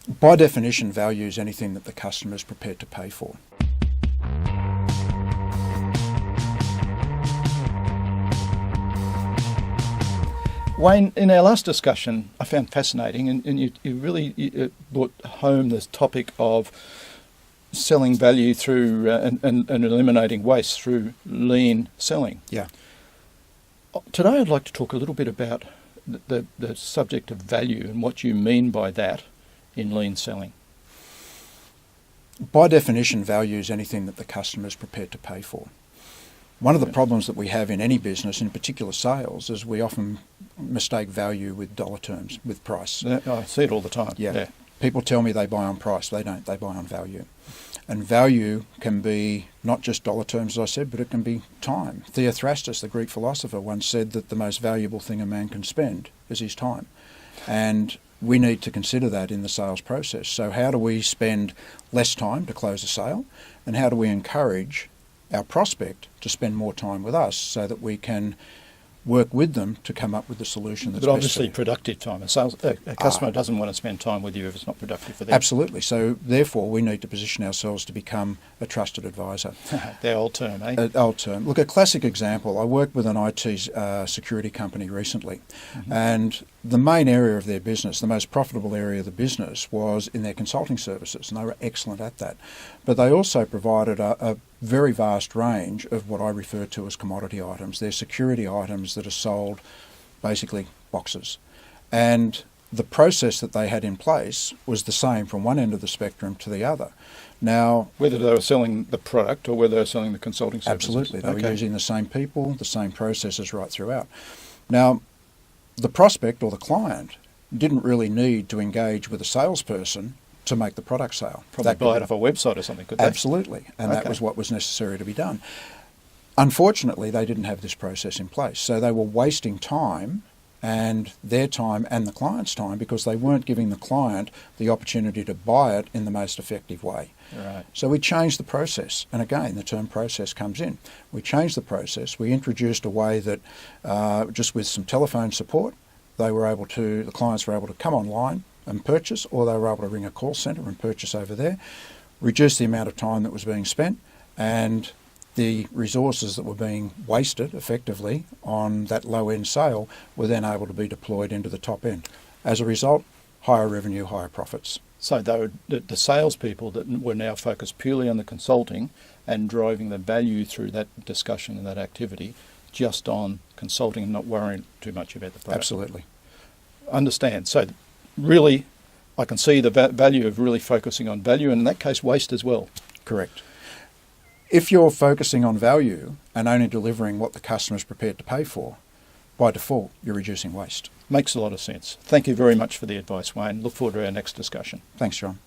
By definition, value is anything that the customer is prepared to pay for. Wayne, in our last discussion, I found fascinating, and you really brought home this topic of selling value through and eliminating waste through lean selling. Yeah. Today I'd like to talk a little bit about the subject of value and what you mean by that in lean selling. By definition, value is anything that the customer is prepared to pay for. One of the problems that we have in any business, in particular sales, is we often mistake value with dollar terms, with price. I see it all the time. Yeah. People tell me they buy on price. They don't. They buy on value. And value can be not just dollar terms, as I said, but it can be time. Theophrastus, the Greek philosopher, once said that the most valuable thing a man can spend is his time. And we need to consider that in the sales process. So how do we spend less time to close a sale? And how do we encourage our prospect to spend more time with us so that we can work with them to come up with the solution that's But best obviously for them. Productive time. A customer doesn't want to spend time with you if it's not productive for them. Absolutely. So therefore we need to position ourselves to become a trusted advisor. The old term, eh? Old term. Look, a classic example, I worked with an IT security company recently, and the main area of their business, the most profitable area of the business, was in their consulting services, and they were excellent at that. But they also provided a very vast range of what I refer to as commodity items. They're security items that are sold, basically boxes. And the process that they had in place was the same from one end of the spectrum to the other. Now, whether they were selling the product or whether they were selling the consulting services. Absolutely. They were using the same people, the same processes right throughout. Now, the prospect or the client didn't really need to engage with a salesperson to make the product sale. Probably buy it off a website or something, could they? Absolutely. And that was what was necessary to be done. Unfortunately, they didn't have this process in place. So they were wasting time, and their time and the client's time, because they weren't giving the client the opportunity to buy it in the most effective way. Right. So we changed the process, and again, the term process comes in. We changed the process. We introduced a way that just with some telephone support, the clients were able to come online and purchase, or they were able to ring a call centre and purchase over there, reduce the amount of time that was being spent, and the resources that were being wasted effectively on that low-end sale were then able to be deployed into the top end. As a result, higher revenue, higher profits. So they were the salespeople that were now focused purely on the consulting and driving the value through that discussion and that activity just on consulting and not worrying too much about the product. Absolutely. Understand. So really, I can see the value of really focusing on value, and in that case, waste as well. Correct. If you're focusing on value and only delivering what the customer is prepared to pay for, by default, you're reducing waste. Makes a lot of sense. Thank you very much for the advice, Wayne. Look forward to our next discussion. Thanks, John.